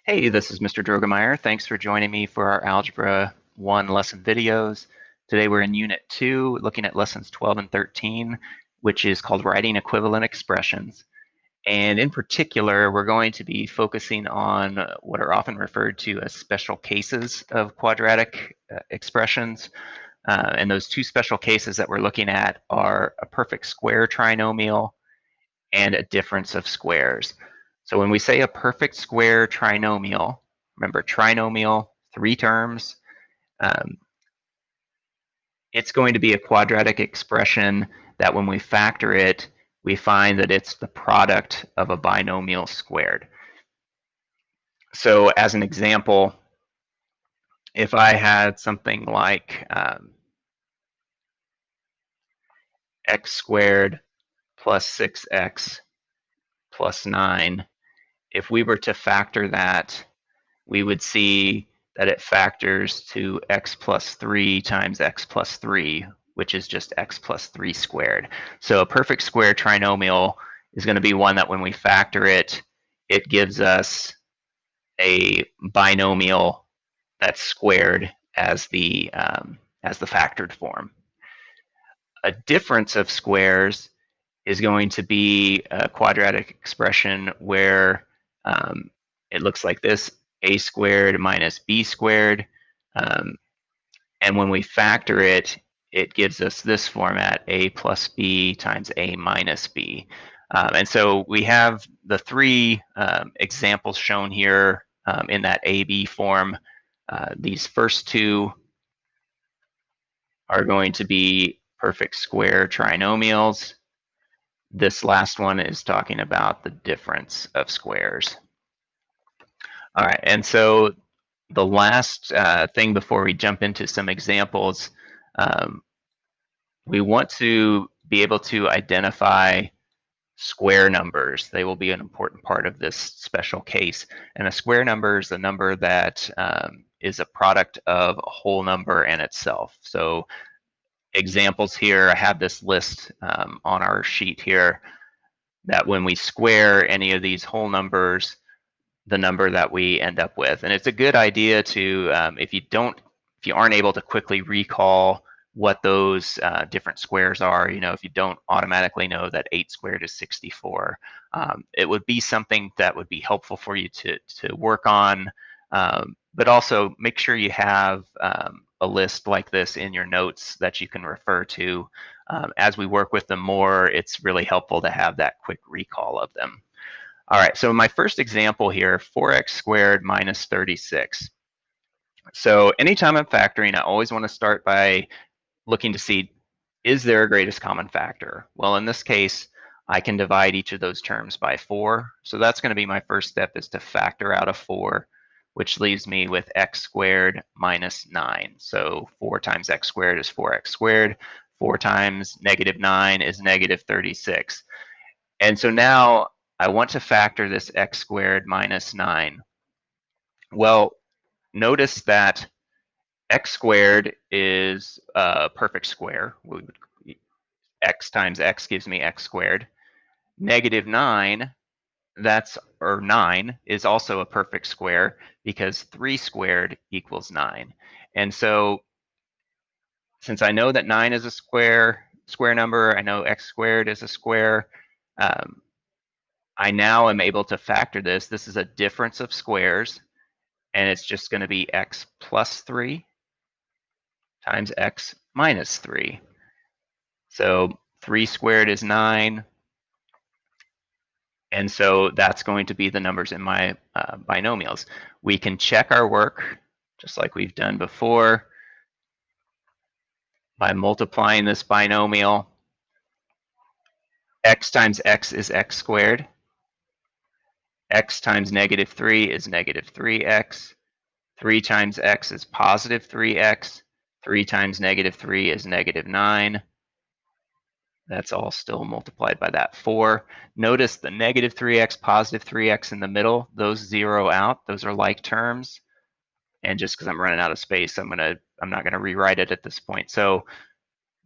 Hey, this is Mr. Drogemeyer. Thanks for joining me for our Algebra 1 lesson videos. Today we're in Unit 2, looking at lessons 12 and 13, which is called Writing Equivalent Expressions. And in particular, we're going to be focusing on what are often referred to as special cases of quadratic expressions. And those two special cases that we're looking at are a perfect square trinomial and a difference of squares. So when we say a perfect square trinomial, remember trinomial, three terms, um, it's going to be a quadratic expression that when we factor it, we find that it's the product of a binomial squared. So as an example, if I had something like x squared plus 6x plus 9, if we were to factor that, we would see that it factors to x plus 3 times x plus 3, which is just x plus 3 squared. So a perfect square trinomial is going to be one that when we factor it, it gives us a binomial that's squared as the factored form. A difference of squares is going to be a quadratic expression where it looks like this: a squared minus b squared. Um, and when we factor it, it gives us this format: a plus b times a minus b. And so we have the three examples shown here in that AB form. These first two are going to be perfect square trinomials. This last one is talking about the difference of squares. All right, and so the last thing before we jump into some examples, we want to be able to identify square numbers. They will be an important part of this special case. And a square number is a number that is a product of a whole number and itself. So examples here, I have this list on our sheet here, that when we square any of these whole numbers, the number that we end up with. And it's a good idea to, if you aren't able to quickly recall what those different squares are, if you don't automatically know that 8 squared is 64, it would be something that would be helpful for you to work on. But also make sure you have a list like this in your notes that you can refer to. As we work with them more, it's really helpful to have that quick recall of them. All right, so my first example here, 4x squared minus 36. So anytime I'm factoring, I always want to start by looking to see, is there a greatest common factor? Well, in this case, I can divide each of those terms by 4. So that's going to be my first step, is to factor out a 4, which leaves me with x squared minus 9. So 4 times x squared is 4x squared. 4 times negative 9 is negative 36. And so now I want to factor this x squared minus 9. Well, notice that x squared is a perfect square. X times x gives me x squared. Negative 9, or 9, is also a perfect square because 3 squared equals 9. And so since I know that 9 is a square number, I know x squared is a square, I now am able to factor this. This is a difference of squares, and it's just going to be x plus 3 times x minus 3. So 3 squared is 9, and so that's going to be the numbers in my binomials. We can check our work, just like we've done before, by multiplying this binomial. X times x is x squared. X times negative 3 is negative 3x. 3 times x is positive 3x. 3 times negative 3 is negative 9. That's all still multiplied by that 4. Notice the negative 3x, positive 3x in the middle, those zero out. Those are like terms. And just because I'm running out of space, I'm not gonna rewrite it at this point. So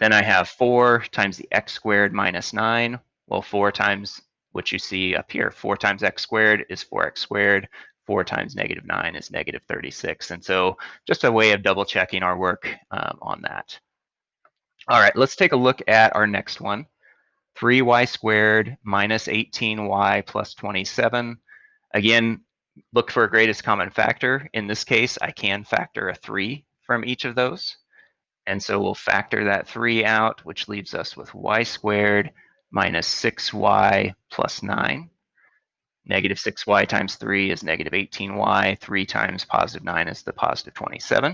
then I have 4 times the x squared minus 9. Well, 4 times what you see up here, 4 times x squared is 4x squared. 4 times -9 is -36. And so just a way of double checking our work on that. All right, let's take a look at our next one. 3y squared minus 18y plus 27. Again, look for a greatest common factor. In this case, I can factor a 3 from each of those. And so we'll factor that 3 out, which leaves us with y squared minus 6y plus 9. Negative 6y times 3 is negative 18y. 3 times positive 9 is the positive 27.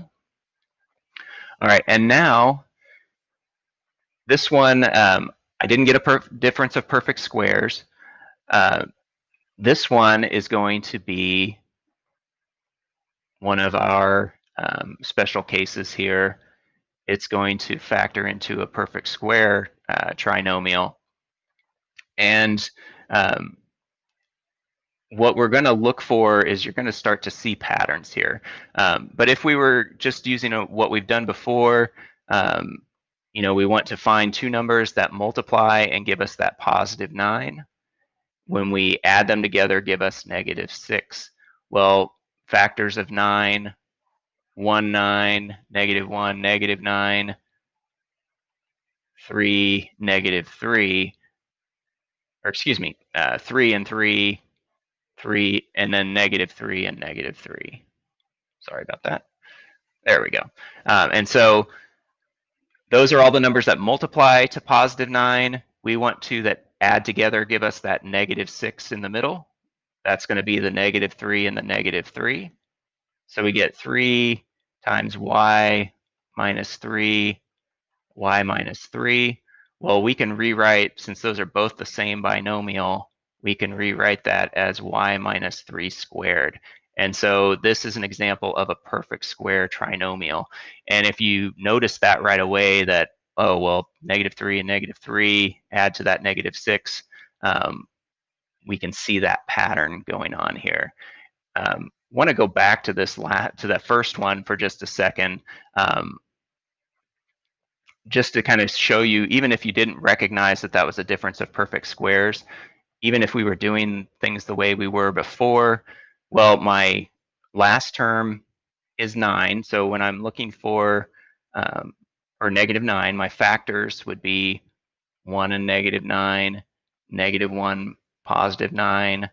All right, and now this one, I didn't get a difference of perfect squares. This one is going to be one of our special cases here. It's going to factor into a perfect square trinomial. And what we're going to look for is you're going to start to see patterns here. But if we were just using what we've done before, we want to find two numbers that multiply and give us that positive 9. When we add them together, give us negative 6. Well, factors of 9, 1, 9, negative 1, negative 9, 3, negative 3, or excuse me, 3 and 3, 3, and then negative 3 and negative 3. Sorry about that. There we go. And so those are all the numbers that multiply to positive 9. We want to that add together give us that negative 6 in the middle. That's going to be the negative 3 and the negative 3. So we get 3 times y minus 3, y minus 3. Well, we can rewrite, since those are both the same binomial, we can rewrite that as y minus 3 squared. And so this is an example of a perfect square trinomial. And if you notice that right away that, oh, well, negative 3 and negative 3 add to that negative 6, we can see that pattern going on here. Want to go back to this to that first one for just a second, just to kind of show you, even if you didn't recognize that that was a difference of perfect squares, even if we were doing things the way we were before, well, my last term is 9. So when I'm looking for, or negative 9, my factors would be 1 and negative 9, negative 1, positive 9,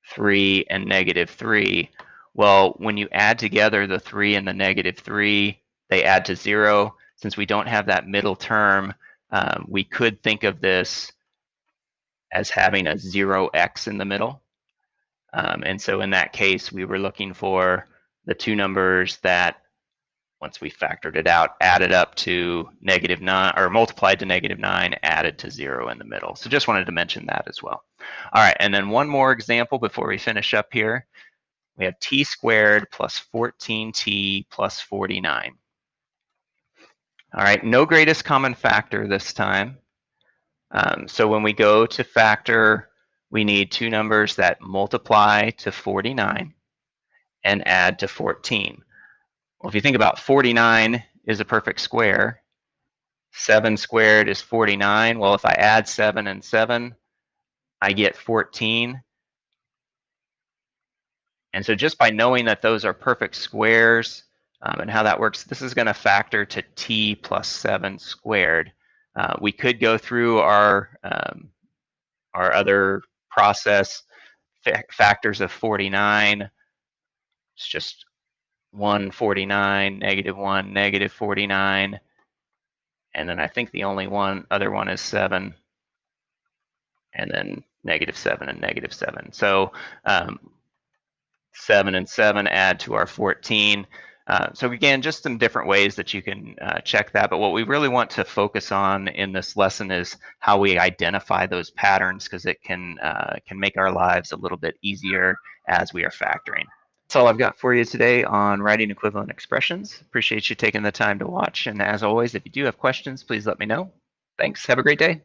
3, and negative 3. Well, when you add together the 3 and the negative 3, they add to 0. Since we don't have that middle term, we could think of this as having a 0x in the middle. And so in that case, we were looking for the two numbers that, once we factored it out, added up to negative 9, or multiplied to negative 9, added to 0 in the middle. So just wanted to mention that as well. All right, and then one more example before we finish up here. We have t squared plus 14t plus 49. All right, no greatest common factor this time. So when we go to factor, we need two numbers that multiply to 49 and add to 14. Well, if you think about 49 is a perfect square, 7 squared is 49. Well, if I add 7 and 7, I get 14. And so just by knowing that those are perfect squares and how that works, this is going to factor to t plus 7 squared. We could go through our other process, factors of 49. It's just 1, 49, negative 1, negative 49. And then I think the only other one is 7. And then negative 7 and negative 7. So 7 and 7 add to our 14. So again, just some different ways that you can check that. But what we really want to focus on in this lesson is how we identify those patterns, because it can make our lives a little bit easier as we are factoring. That's all I've got for you today on writing equivalent expressions. Appreciate you taking the time to watch. And as always, if you do have questions, please let me know. Thanks. Have a great day.